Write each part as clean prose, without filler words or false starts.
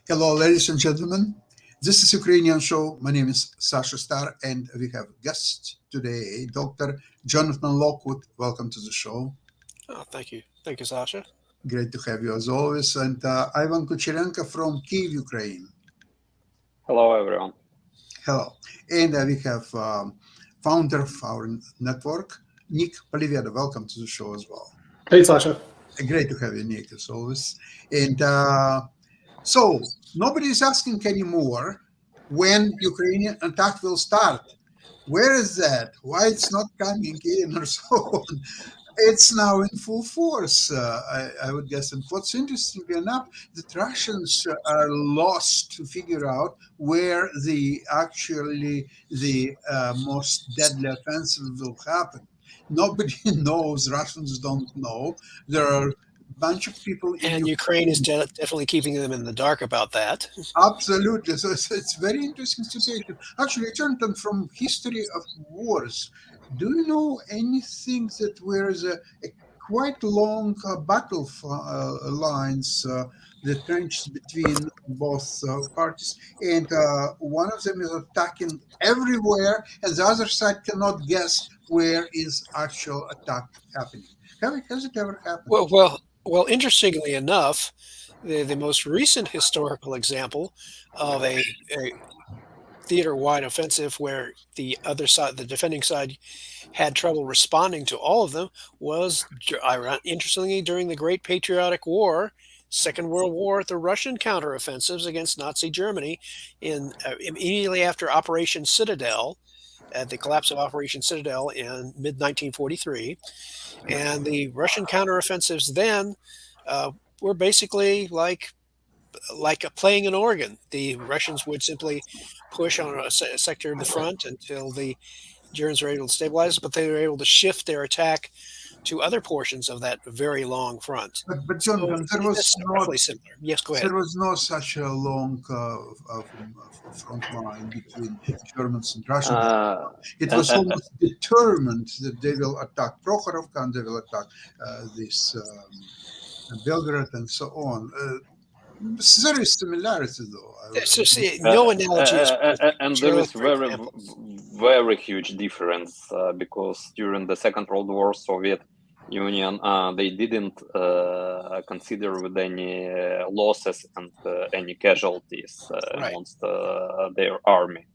Hello, ladies and gentlemen. This is Ukrainian Show. My name is Sasha Star, and we have guest today, Dr. Jonathan Lockwood. Welcome to the show. Oh, thank you. Thank you, Sasha. Great to have you as always. And Ivan Kucherenko from Kyiv, Ukraine. Hello, everyone. Hello. And we have founder of our network, Nick Poliveda. Welcome to the show as well. Hey, Sasha. Great to have you, Nick, as always. And so nobody is asking anymore when Ukrainian attack will start. Where is that? Why it's not coming in or so on? It's now in full force, I would guess. And what's interesting enough, that Russians are lost to figure out where the most deadly offensive will happen. Nobody knows. Russians don't know. There are bunch of people and Ukraine is definitely keeping them in the dark about that. Absolutely. So it's very interesting situation. Actually, Jonathan, from history of wars, do you know anything that where's a quite long battle lines, the trenches between both parties, and one of them is attacking everywhere, and the other side cannot guess where is actual attack happening? Has it ever happened? Well, interestingly enough, the most recent historical example of a theater-wide offensive where the other side, the defending side, had trouble responding to all of them was, interestingly, during the Great Patriotic War, Second World War, the Russian counteroffensives against Nazi Germany immediately after Operation Citadel, at the collapse of Operation Citadel in mid-1943. And the Russian counteroffensives then were basically like playing an organ. The Russians would simply push on a sector of the front until the Germans were able to stabilize, but they were able to shift their attack to other portions of that very long front. But Jonathan, there was roughly similar. Yes, go ahead. There was no such a long front line between Germans and Russians. It was almost determined that they will attack Prokhorovka and they will attack this Belgrade and so on. There is similarity, though. No analogy is and there is very huge difference because during the Second World War, Soviet Union, they didn't consider with any losses and any casualties amongst their army.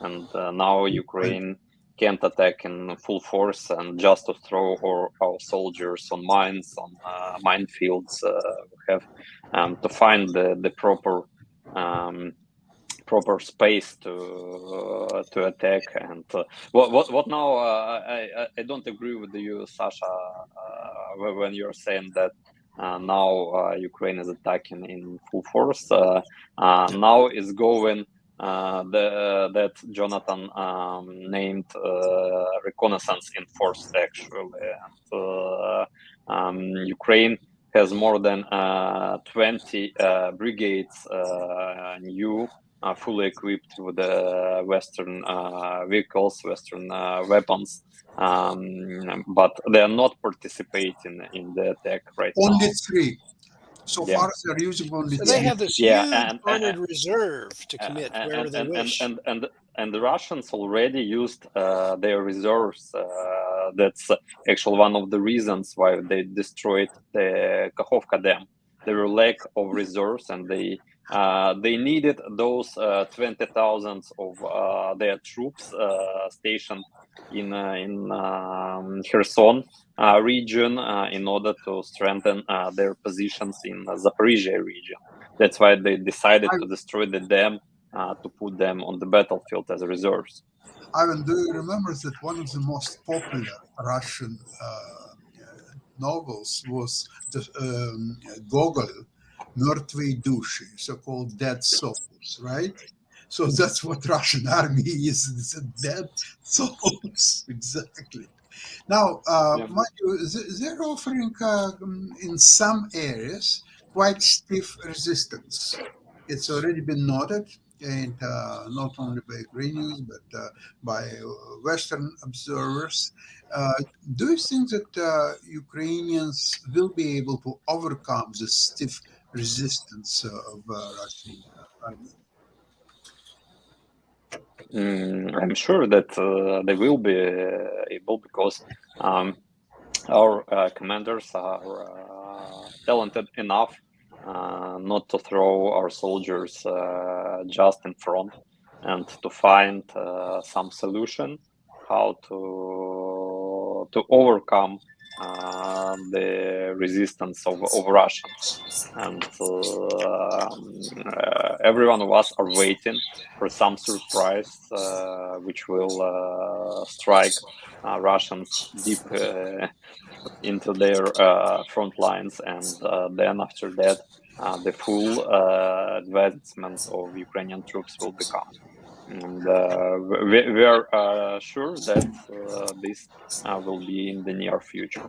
And now Ukraine can't attack in full force, and just to throw our soldiers on mines, on minefields, we have to find the proper space to attack. And what now? I don't agree with you, Sasha, when you're saying that now Ukraine is attacking in full force. Now is going that Jonathan named reconnaissance in force, actually. And Ukraine has more than 20 brigades, new, fully equipped with Western vehicles, Western weapons, but they are not participating in the attack right now. Only three. So Yeah. far, they're using only So they 10. have this Yeah, huge honored reserve to commit wherever they wish. and the Russians already used their reserves. That's actually one of the reasons why they destroyed the Kakhovka Dam. There were lack of reserves, and they needed those 20,000 of their troops stationed in Kherson region in order to strengthen their positions in the Zaporizhia region. That's why they decided to destroy the dam to put them on the battlefield as reserves. Ivan, do you remember that one of the most popular Russian novels was the Gogol, Mертвые души, so-called dead souls, right? So that's what Russian army is, it's a dead souls, exactly. Now, mind you, they're offering in some areas quite stiff resistance. It's already been noted, and not only by Ukrainians but by Western observers. Do you think that Ukrainians will be able to overcome the stiff resistance of Russian army? I'm sure that they will be able, because our commanders are talented enough not to throw our soldiers just in front, and to find some solution how to overcome the resistance of Russians. And every one of us are waiting for some surprise which will strike Russians deep into their front lines, and then after that the full advancement of Ukrainian troops will become. And we are sure that this will be in the near future.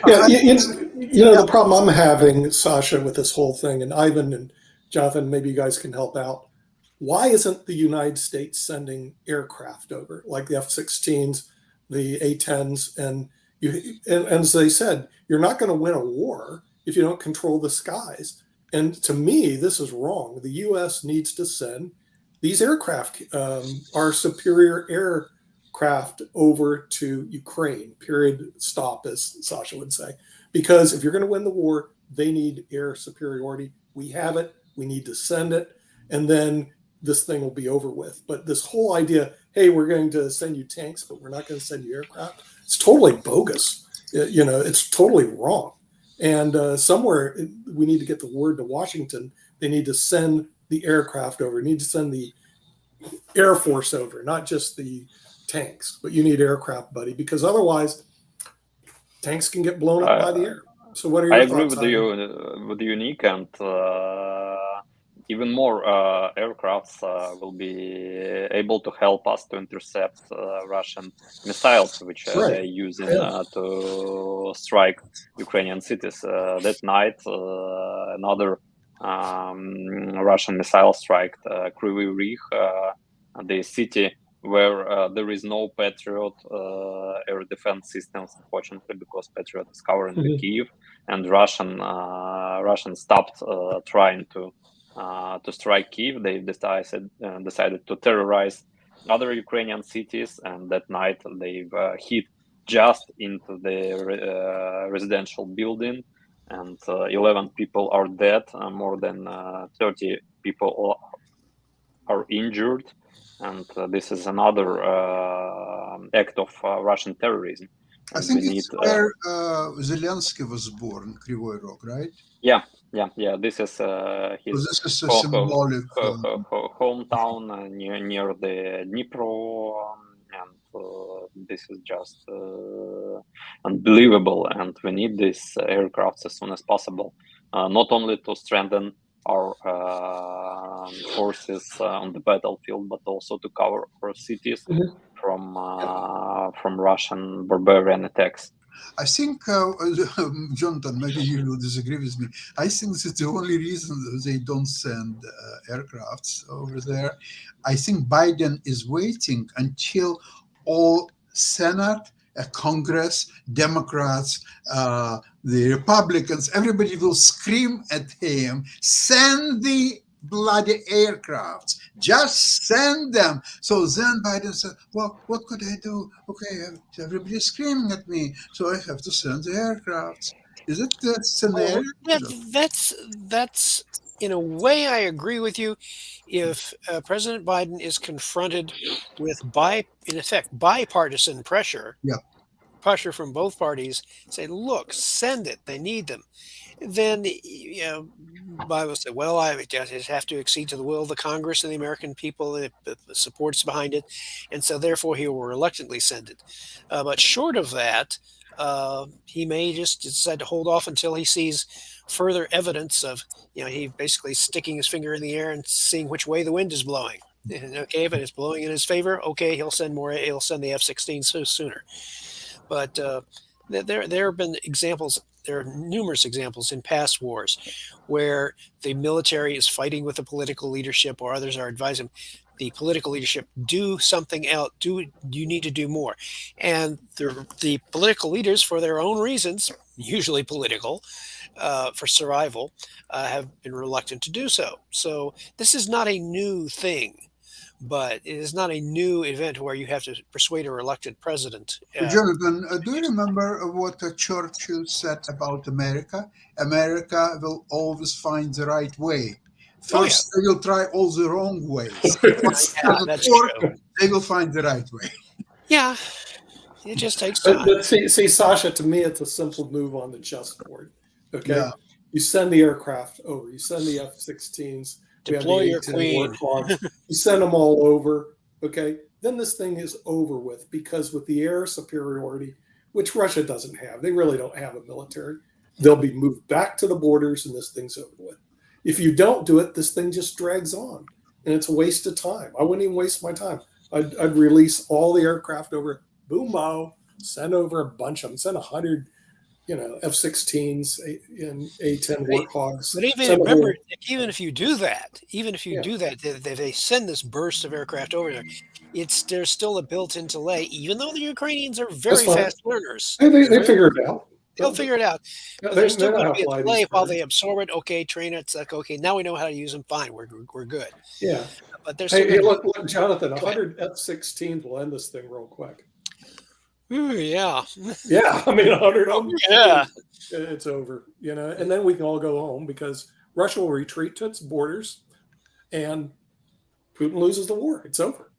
Yeah, the problem I'm having, Sasha, with this whole thing, and Ivan and Jonathan, maybe you guys can help out. Why isn't the United States sending aircraft over, like the F-16s, the A-10s, and as they said, you're not going to win a war if you don't control the skies. And to me, this is wrong. The U.S. needs to send these aircraft, our superior aircraft, over to Ukraine, period, stop, as Sasha would say. Because if you're going to win the war, they need air superiority. We have it. We need to send it. And then this thing will be over with. But this whole idea, hey, we're going to send you tanks, but we're not going to send you aircraft, it's totally bogus. It's totally wrong. And somewhere we need to get the word to Washington. They need to send the aircraft over. They need to send the Air Force over, not just the tanks, but you need aircraft, buddy, because otherwise tanks can get blown up by the air. So what are your thoughts? I agree with you, Nick, and even more aircrafts will be able to help us to intercept Russian missiles, which they're using to strike Ukrainian cities. That night, another Russian missile struck Kryvyi Rih, the city where there is no Patriot air defense systems, unfortunately, because Patriot is covering the Kiev, and Russians stopped trying to strike Kiev. They decided to terrorize other Ukrainian cities, and that night they've hit just into the residential building, and 11 people are dead, more than 30 people are injured, and this is another act of Russian terrorism. I think it's where Zelensky was born, Kryvyi Rog, right? Yeah. This is his this is a symbolic hometown near the Dnipro, and this is just unbelievable. And we need these aircrafts as soon as possible, not only to strengthen our forces on the battlefield, but also to cover our cities from Russian barbarian attacks. I think, Jonathan, maybe you will disagree with me. I think that's the only reason they don't send aircrafts over there. I think Biden is waiting until all Senate, Congress, Democrats the Republicans, everybody will scream at him, send the bloody aircrafts, just send them. So then Biden said, well, what could I do? Okay, everybody's screaming at me, so I have to send the aircrafts. Is it the scenario? Yeah, that's in a way I agree with you. If President Biden is confronted with in effect bipartisan Yeah. pressure from both parties, say, look, send it, they need them. Then Biden will say, well, I just have to accede to the will of the Congress and the American people, the supports behind it, and so therefore he will reluctantly send it. But short of that, he may just decide to hold off until he sees further evidence of, he basically sticking his finger in the air and seeing which way the wind is blowing. And okay, if it is blowing in his favor, okay, he'll send more. He'll send the F-16 sooner. But there have been examples. There are numerous examples in past wars where the military is fighting with the political leadership, or others are advising the political leadership, do something else. You need to do more, and the political leaders, for their own reasons, usually political, for survival, have been reluctant to do so. So this is not a new thing. But it is not a new event where you have to persuade a reluctant president. Jonathan, do you remember what Churchill said about America? America will always find the right way. First, they will try all the wrong ways. That's true. They will find the right way. Yeah, it just takes time. But see, Sasha, to me, it's a simple move on the chessboard. Okay, Yeah. You send the aircraft over. You send the F-16s. Deploy your queen. You send them all over. Okay, then this thing is over with, because with the air superiority, which Russia doesn't have, they really don't have a military. They'll be moved back to the borders, and this thing's over with. If you don't do it, this thing just drags on, and it's a waste of time. I wouldn't even waste my time. I'd release all the aircraft over. Boom, send over a bunch of them. Send 100. F-16s and A-10 Warthogs. But even if you do that, they send this burst of aircraft over there, there's still a built-in delay, even though the Ukrainians are very fast learners. They figure it out. They'll figure it out. But there's still going to be a delay while they absorb it. Okay, train it. It's like, okay, now we know how to use them. Fine, we're good. Yeah. But there's look, Jonathan, 100 F-16s will end this thing real quick. Ooh, yeah. Yeah, I mean, 100 of them. Yeah. It's over, and then we can all go home, because Russia will retreat to its borders and Putin loses the war. It's over.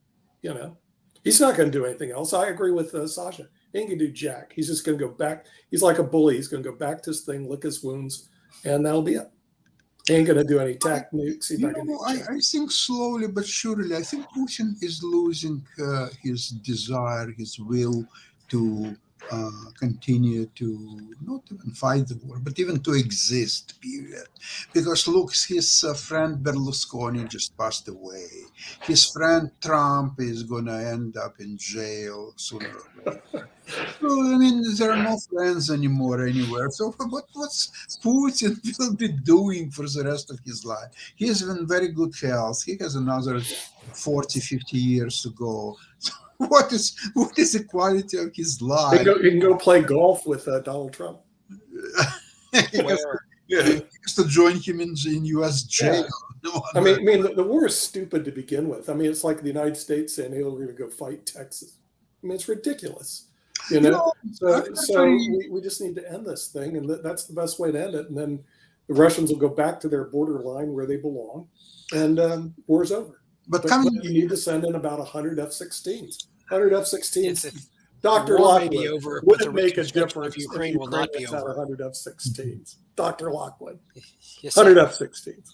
He's not going to do anything else. I agree with Sasha. He ain't going to do jack. He's just going to go back. He's like a bully. He's going to go back to his thing, lick his wounds, and that'll be it. He ain't going to do any tac nukes. I think slowly but surely, I think Putin is losing his desire, his will to continue to not even fight the war, but even to exist, period. Because look, his friend Berlusconi just passed away. His friend Trump is going to end up in jail sooner or later. So, I mean, there are no friends anymore anywhere. So what's Putin will be doing for the rest of his life? He is in very good health. He has another 40, 50 years to go. So what is the quality of his life? You can go play golf with Donald Trump. He has to join him in U.S. jail. Yeah. I mean, the war is stupid to begin with. I mean, it's like the United States saying, "Hey, we're going to go fight Texas." I mean, it's ridiculous. So we just need to end this thing, and that's the best way to end it. And then the Russians will go back to their borderline where they belong, and war's over. But you need to send in about 100 F-16s. 100 F-16s. Dr. Lockwood, would it make a difference if Ukraine will not be over 100 F-16s? Dr. Lockwood, 100 F-16s.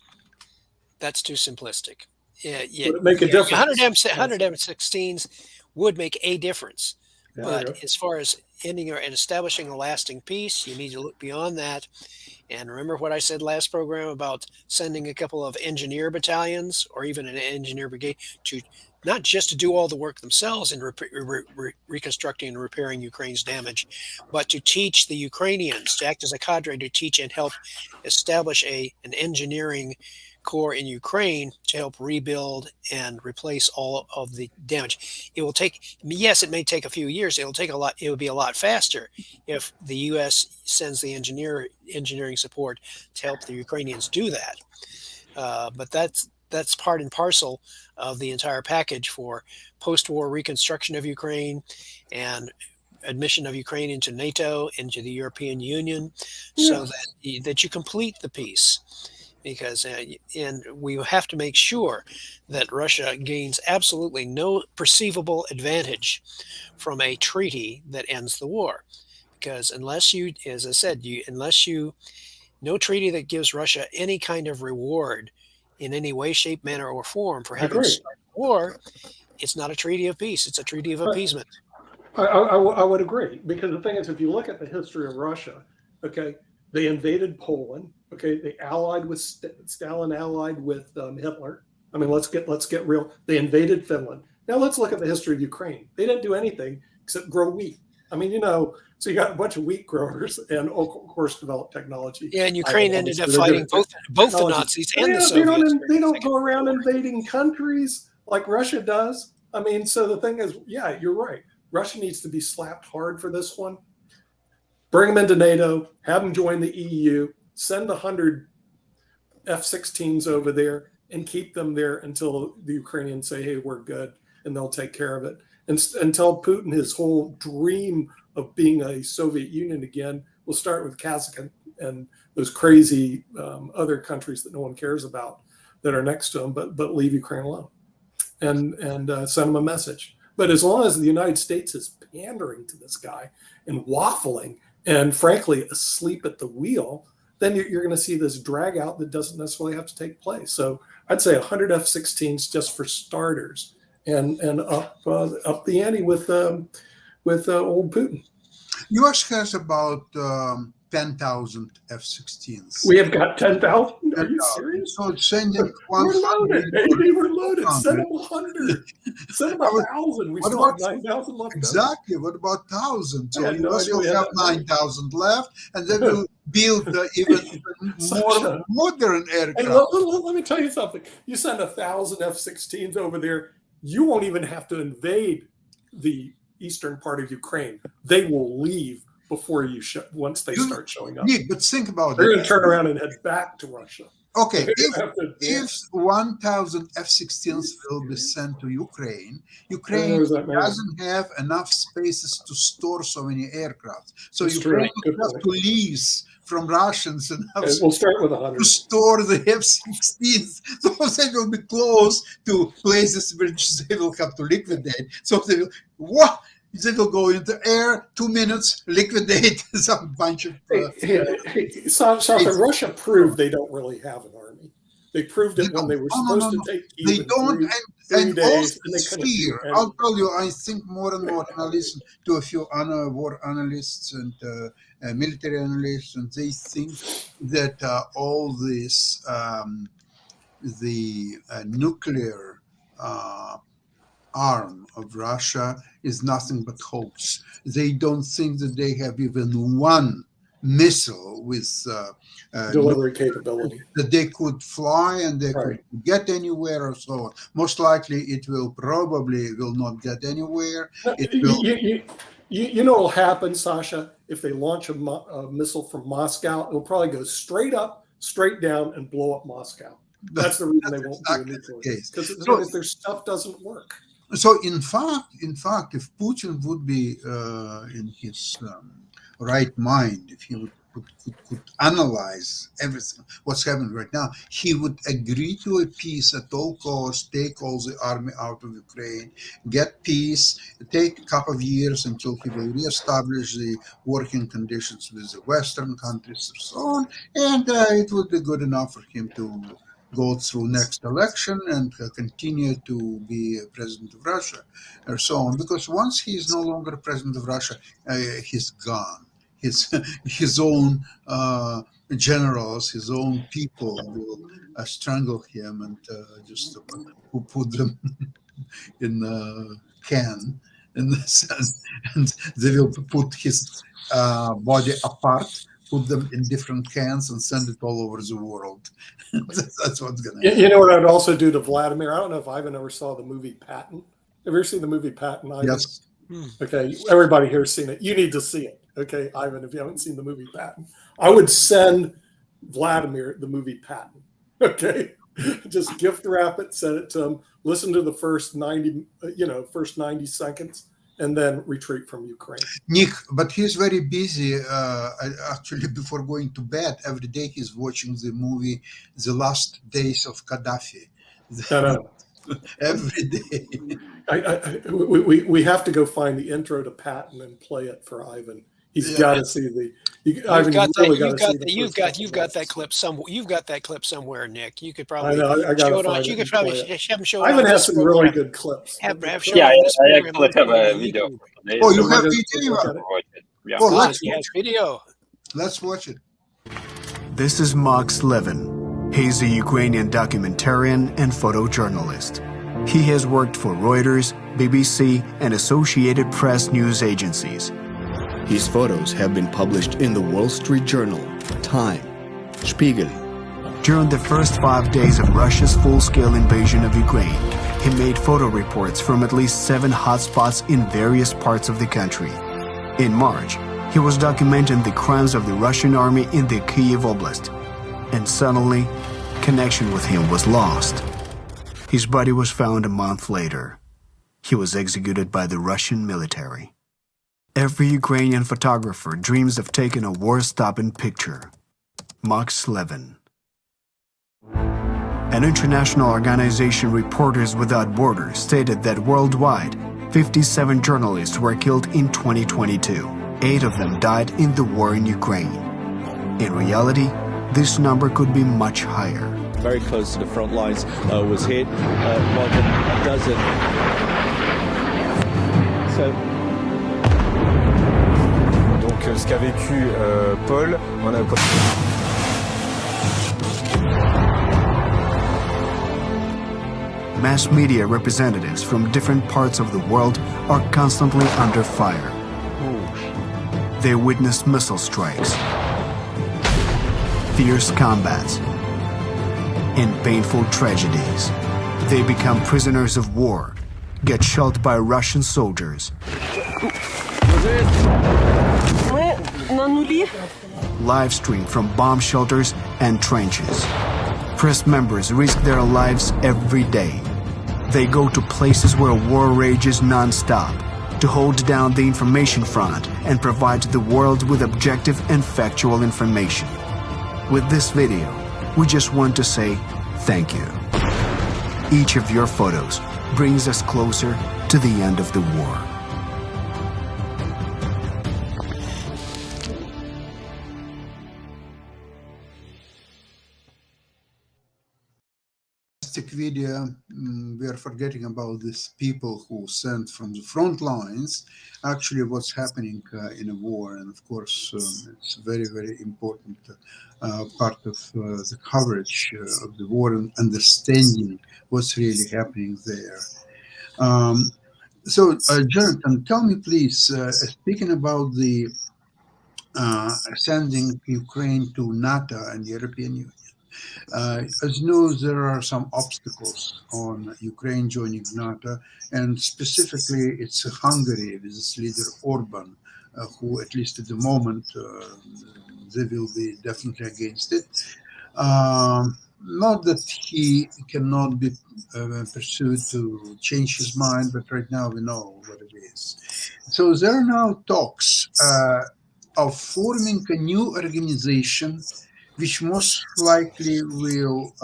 That's too simplistic. Yeah. Would it make a difference? 100 F-16s would make a difference. Yeah, but as far as ending and establishing a lasting peace, you need to look beyond that. And remember what I said last program about sending a couple of engineer battalions or even an engineer brigade to not just to do all the work themselves in reconstructing and repairing Ukraine's damage, but to teach the Ukrainians, to act as a cadre to teach and help establish an engineering corps in Ukraine to help rebuild and replace all of the damage. It will take, yes, it may take a few years. It will be a lot faster if the U.S. sends the engineering support to help the Ukrainians do that. But that's part and parcel of the entire package for post-war reconstruction of Ukraine and admission of Ukraine into NATO, into the European Union, so that you complete the peace. Because and we have to make sure that Russia gains absolutely no perceivable advantage from a treaty that ends the war. Because unless you, as I said, no treaty that gives Russia any kind of reward in any way, shape, manner, or form for having started war, it's not a treaty of peace. It's a treaty of appeasement. I would agree, because the thing is, if you look at the history of Russia, okay, they invaded Poland. Okay, they allied with Stalin, allied with Hitler. I mean, let's get real. They invaded Finland. Now let's look at the history of Ukraine. They didn't do anything except grow wheat. I mean, so you got a bunch of wheat growers and, of course, developed technology. Yeah, and Ukraine ended up fighting both the Nazis and the Soviets. They don't go around invading countries like Russia does. I mean, so the thing is, yeah, you're right. Russia needs to be slapped hard for this one. Bring them into NATO, have them join the EU, send 100 F-16s over there and keep them there until the Ukrainians say, hey, we're good, and they'll take care of it. And tell Putin his whole dream of being a Soviet Union again will start with Kazakhstan and those crazy other countries that no one cares about that are next to him, but leave Ukraine alone and send him a message. But as long as the United States is pandering to this guy and waffling and, frankly, asleep at the wheel, then you're going to see this drag out that doesn't necessarily have to take place. So I'd say 100 F-16s just for starters, and up the ante with old Putin. U.S. has about 10,000 F-16s. We have got 10,000? Are you serious? So sending We're 100. loaded, baby. We're loaded. Send them 100. Send them 1,000. We still have 9,000 left. Exactly. What about 1,000? So no U.S. will have 9,000 left, and then we'll build even more modern aircraft. And let me tell you something. You send 1,000 F-16s over there, you won't even have to invade the eastern part of Ukraine. They will leave before you once they start showing up. Nick, but think about They're going to turn around and head back to Russia. Okay, if 1,000 F-16s will be sent to Ukraine doesn't have enough spaces to store so many aircraft. So Ukraine will have to lease from Russians and we'll start with 100 to store the F-16s. So they will be close to places which they will have to liquidate. So they will go into air, 2 minutes, liquidate some bunch of. Sasha, Russia proved they don't really have an army. They proved it when they were supposed to take Kyiv. They don't, three days, and fear. I'll tell you, I think more and more, and I listen to a few war analysts and military analysts, and they think that all this, the nuclear arm of Russia is nothing but hoax. They don't think that they have even one missile with delivery capability that they could fly and they could get anywhere or so on. Most likely it probably will not get anywhere. You know what will happen, Sasha, if they launch a missile from Moscow? It will probably go straight up, straight down, and blow up Moscow. That's the reason they won't do a nuclear, because their stuff doesn't work. So in fact, if Putin would be in his right mind, if he could analyze everything what's happening right now, he would agree to a peace at all costs, take all the army out of Ukraine, get peace, take a couple of years until he will reestablish the working conditions with the Western countries and so on, and it would be good enough for him to go through next election and continue to be president of Russia or so on. Because once he is no longer president of Russia, he's gone. His own generals, his own people will strangle him and just put them in a can in the sun, and they will put his body apart, put them in different cans, and send it all over the world. That's what's going to happen. You know what I'd also do to Vladimir? I don't know if Ivan ever saw the movie Patton. Have you ever seen the movie Patton, Ivan? Yes. Okay, everybody here's seen it. You need to see it. Okay, Ivan, if you haven't seen the movie Patton, I would send Vladimir the movie Patton. Okay, just gift wrap it, send it to him. Listen to the first 90 seconds, and then retreat from Ukraine. Nick, but he's very busy. Actually, before going to bed, every day he's watching the movie "The Last Days of Gaddafi." Every day. We have to go find the intro to Patton and play it for Ivan. He's got to see the. You've got that clip somewhere. You've got that clip somewhere, Nick. You could probably. I know. I show it on. find You it could and probably play it. have him show it. Ivan on has this some really program. good clips. Have show Yeah, it on this I program. actually have a video. Oh, you have Somebody video? look at it. Yeah. Oh, Ah, let's he has video. let's watch it. This is Max Levin. He's a Ukrainian documentarian and photojournalist. He has worked for Reuters, BBC, and Associated Press news agencies. His photos have been published in the Wall Street Journal, Time, Spiegel. During the first 5 days of Russia's full-scale invasion of Ukraine, he made photo reports from at least 7 hotspots in various parts of the country. In March, he was documenting the crimes of the Russian army in the Kyiv Oblast, and suddenly, connection with him was lost. His body was found a month later. He was executed by the Russian military. Every Ukrainian photographer dreams of taking a war-stopping picture. Max Levin. An international organization, Reporters Without Borders, stated that worldwide, 57 journalists were killed in 2022. 8 of them died in the war in Ukraine. In reality, this number could be much higher. Very close to the front lines, was hit more than a dozen. Donc ce qu'a vécu Paul, on a... Mass media representatives from different parts of the world are constantly under fire. They witness missile strikes, fierce combats, and painful tragedies. They become prisoners of war, get shot by Russian soldiers. Live stream from bomb shelters and trenches. Press members risk their lives every day. They go to places where war rages non-stop to hold down the information front and provide the world with objective and factual information. With this video, we just want to say thank you. Each of your photos brings us closer to the end of the war. Video, we are forgetting about these people who sent from the front lines actually what's happening in a war, and of course it's a very, very important part of the coverage of the war and understanding what's really happening there. So Jonathan, tell me please, speaking about the sending Ukraine to NATO and the European Union, as you know, there are some obstacles on Ukraine joining NATO, and specifically it's Hungary with its leader Orban, who at least at the moment, they will be definitely against it. Not that he cannot be pursued to change his mind, but right now we know what it is. So there are now talks of forming a new organization which most likely will,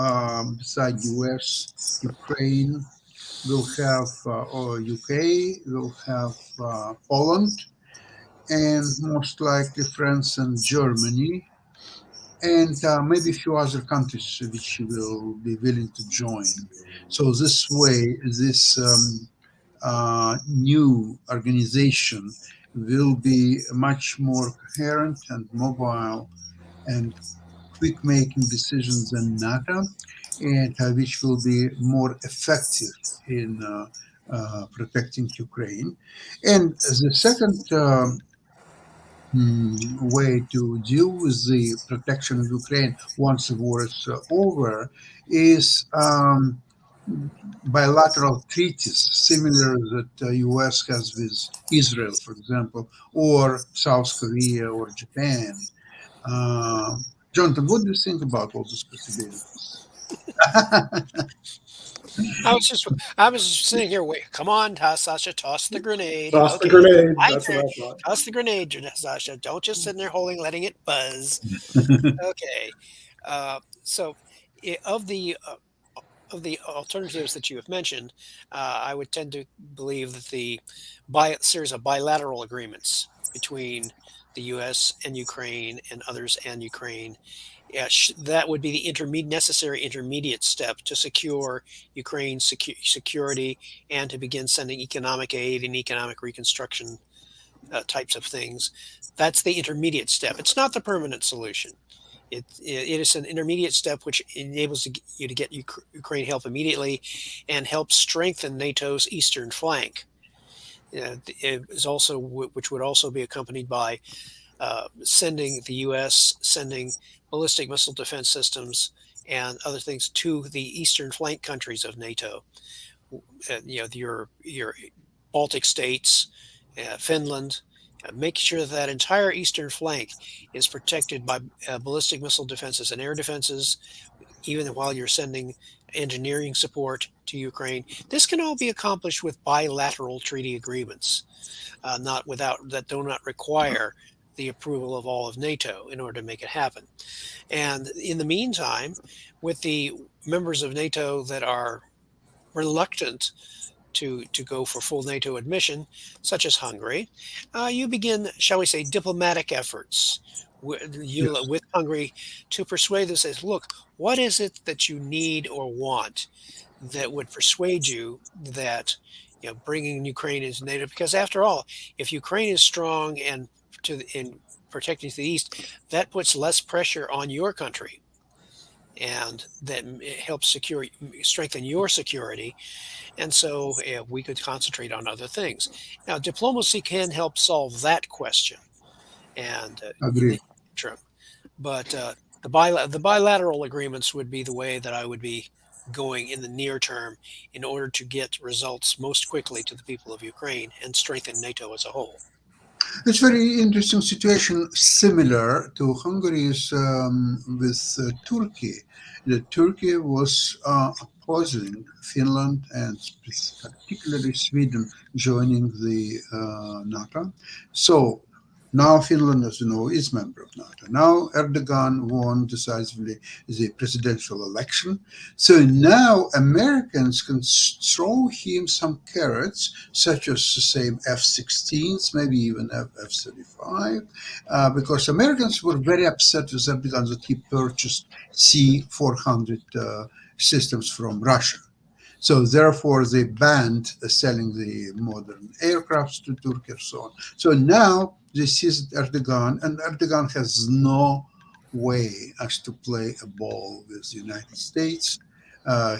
besides US, Ukraine, will have, or UK, will have Poland, and most likely France and Germany, and maybe a few other countries which will be willing to join. So this way, this new organization will be much more coherent and mobile and quick making decisions than NATO. and which will be more effective in protecting Ukraine. And the second way to deal with the protection of Ukraine once the war is over is bilateral treaties, similar that the U.S. has with Israel, for example, or South Korea or Japan. Jonathan, what do you think about all these possibilities? I was just sitting here. Wait, come on, Sasha, toss the grenade. Toss the Okay, grenade. my That's turn. what I thought. Toss the grenade, Sasha. Don't just sit there letting it buzz. Okay. So, of the alternatives that you have mentioned, I would tend to believe that the series of bilateral agreements between the U.S. and Ukraine and others and Ukraine, yeah, that would be the necessary intermediate step to secure Ukraine's security and to begin sending economic aid and economic reconstruction types of things. That's the intermediate step. It's not the permanent solution. It is an intermediate step which enables you to get Ukraine help immediately and help strengthen NATO's eastern flank. It is also which would also be accompanied by sending the U.S. sending ballistic missile defense systems and other things to the eastern flank countries of NATO. Your Baltic states, Finland. Make sure that entire eastern flank is protected by ballistic missile defenses and air defenses, even while you're sending engineering support to Ukraine. This can all be accomplished with bilateral treaty agreements, that do not require the approval of all of NATO in order to make it happen. And in the meantime, with the members of NATO that are reluctant to go for full NATO admission, such as Hungary, you begin, shall we say, diplomatic efforts with Hungary to persuade them, says, look, what is it that you need or want that would persuade you that bringing Ukraine into NATO? Because after all, if Ukraine is strong in protecting to the east, that puts less pressure on your country, and that helps strengthen your security. And so we could concentrate on other things. Now, diplomacy can help solve that question. And Agreed. But the bilateral agreements would be the way that I would be going in the near term in order to get results most quickly to the people of Ukraine and strengthen NATO as a whole. It's a very interesting situation, similar to Hungary's with Turkey. Turkey was opposing Finland and particularly Sweden joining the NATO. So now Finland, as you know, is member of NATO. Now Erdogan won decisively the presidential election. So now Americans can throw him some carrots, such as the same F-16s, maybe even F-35, because Americans were very upset with Erdogan that he purchased C-400 systems from Russia. So therefore, they banned selling the modern aircrafts to Turkey and so on. So now this is Erdogan, and Erdogan has no way as to play a ball with the United States.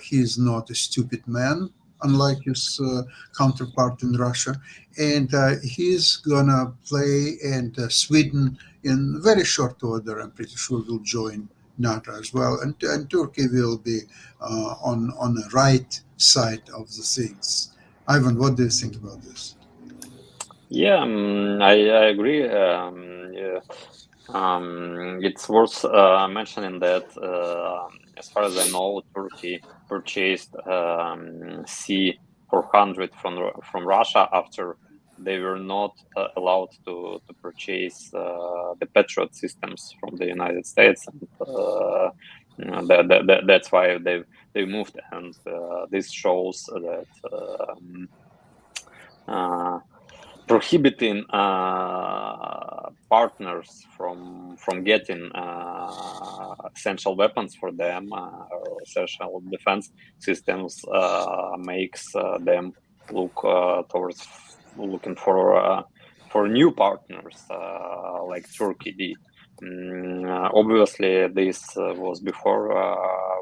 He is not a stupid man, unlike his counterpart in Russia. And he's going to play, and Sweden, in very short order, I'm pretty sure, will join NATO as well. And Turkey will be on the right side of the things. Ivan, what do you think about this? Yeah, I agree. It's worth mentioning that, as far as I know, Turkey purchased C-400 from Russia after they were not allowed to purchase the Patriot systems from the United States, and that's why they moved. And this shows that prohibiting partners from getting essential weapons for them or essential defense systems makes them looking for new partners like Turkey did. Obviously, this was before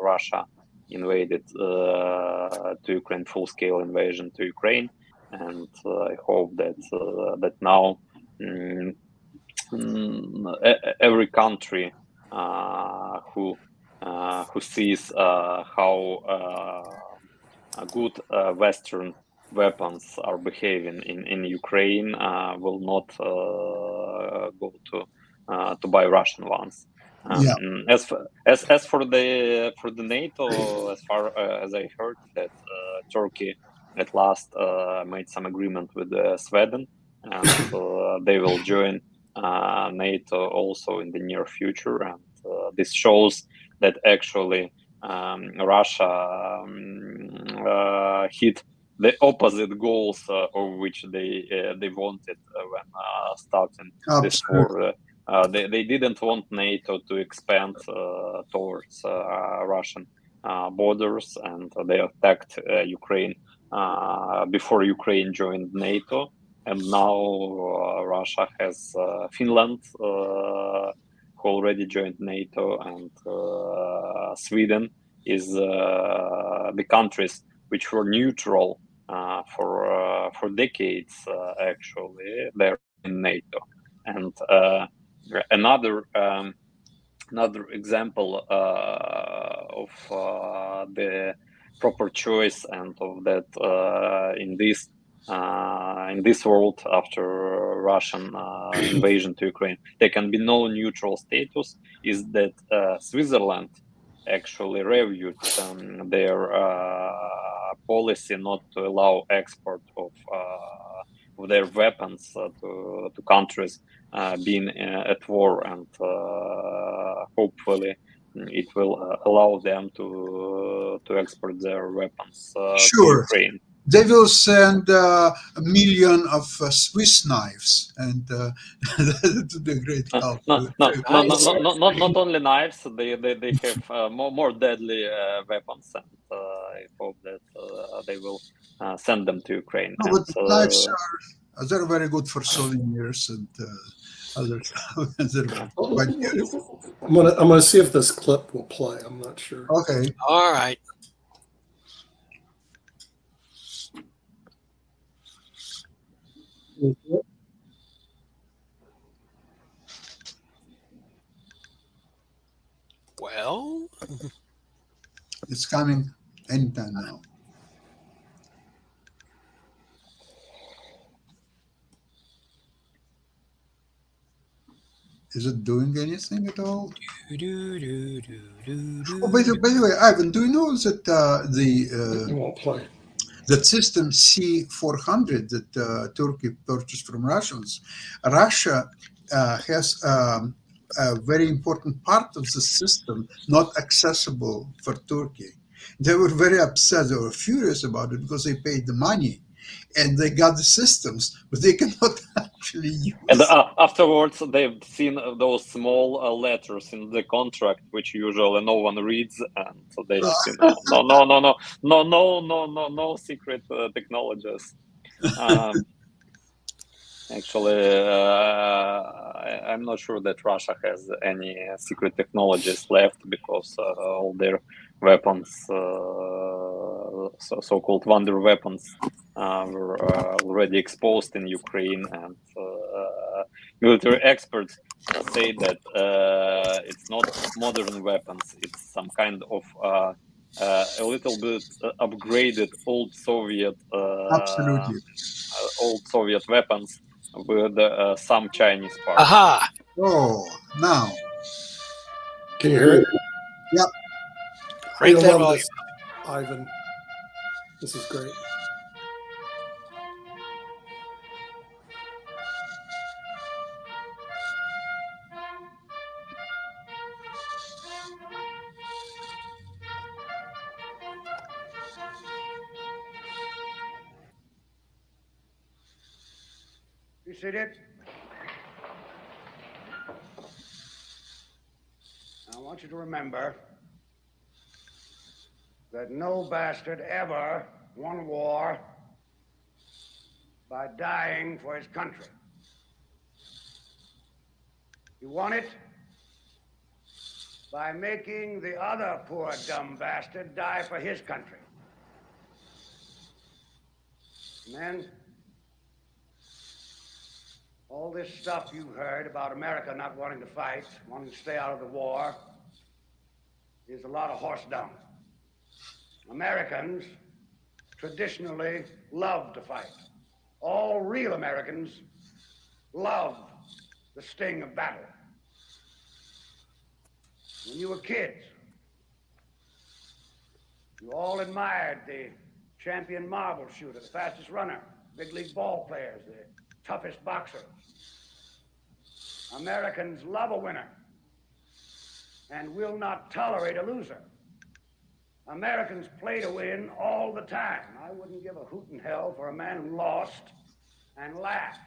Russia invaded to Ukraine, full-scale invasion to Ukraine, and I hope that now every country who sees how good Western weapons are behaving in Ukraine will not go to buy Russian ones. Yeah. As for the NATO, as far as I heard, that Turkey at last made some agreement with Sweden, and they will join NATO also in the near future, and this shows that actually Russia hit the opposite goals of which they wanted when starting this war. They didn't want NATO to expand towards Russian borders, and they attacked Ukraine before Ukraine joined NATO. And now Russia has Finland, who already joined NATO, and Sweden is the countries which were neutral for decades. Actually, they're in NATO, and another example of the proper choice and of that in this world after Russian invasion to Ukraine, there can be no neutral status. Is that Switzerland actually reviewed their policy not to allow export of their weapons to countries being at war, and hopefully it will allow them to export their weapons to Ukraine. They will send a million of Swiss knives, and that would be a great help. Not only knives. They have more deadly weapons, and I hope that they will send them to Ukraine. No, but knives they're very good for souvenirs and other stuff. They're quite beautiful. I'm gonna see if this clip will play. I'm not sure. Okay. All right. Well, It's coming anytime now. Is it doing anything at all? Oh, by the way, Ivan, do you know that It won't play. that system C-400 that Turkey purchased from Russians, Russia has a very important part of the system not accessible for Turkey. They were very upset. They were furious about it because they paid the money and they got the systems, but they cannot actually use. And afterwards, they've seen those small letters in the contract, which usually no one reads, and so they see no secret technologies. Actually, I'm not sure that Russia has any secret technologies left, because all their weapons, so-called wonder weapons, were already exposed in Ukraine, and military experts say that it's not modern weapons, it's some kind of a little bit upgraded old Soviet weapons with some Chinese parts. Aha! Oh, now. Can you hear it? Yep. Crank that love volume. this, Ivan. This is great. You seated? I want you to remember that no bastard ever won a war by dying for his country. He won it by making the other poor dumb bastard die for his country. Men, all this stuff you've heard about America not wanting to fight, wanting to stay out of the war, is a lot of horse dung. Americans traditionally love to fight. All real Americans love the sting of battle. When you were kids, you all admired the champion marble shooter, the fastest runner, big league ball players, the toughest boxers. Americans love a winner and will not tolerate a loser. Americans play to win all the time. I wouldn't give a hoot in hell for a man who lost and laughed.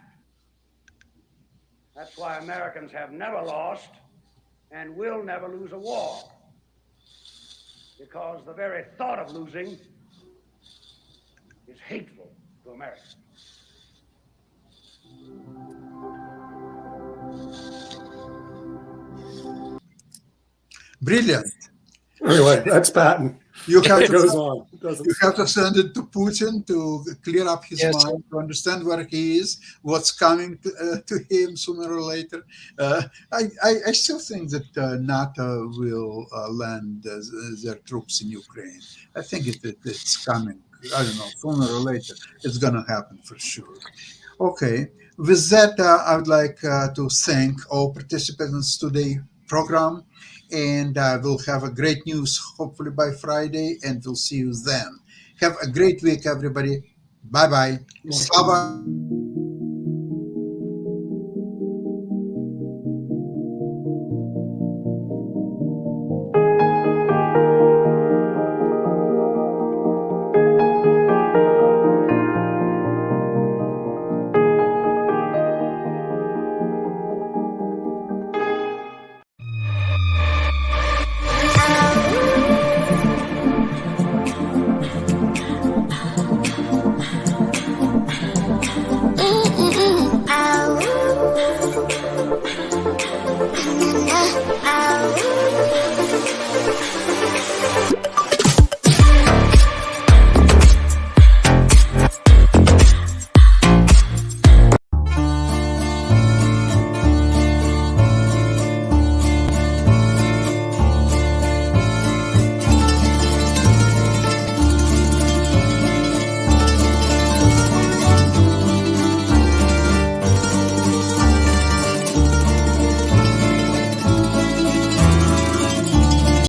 That's why Americans have never lost and will never lose a war. Because the very thought of losing is hateful to America. Brilliant. Anyway, that's Patton. You have, It goes to, on. It doesn't. you have to send it to Putin to clear up his Yes. mind, to understand where he is, what's coming to him sooner or later. I still think that NATO will land their troops in Ukraine. I think it's coming. I don't know, sooner or later. It's going to happen for sure. Okay. With that, I would like to thank all participants today program. And we'll have a great news hopefully by Friday, and we'll see you then. Have a great week, everybody. Bye-bye. Slava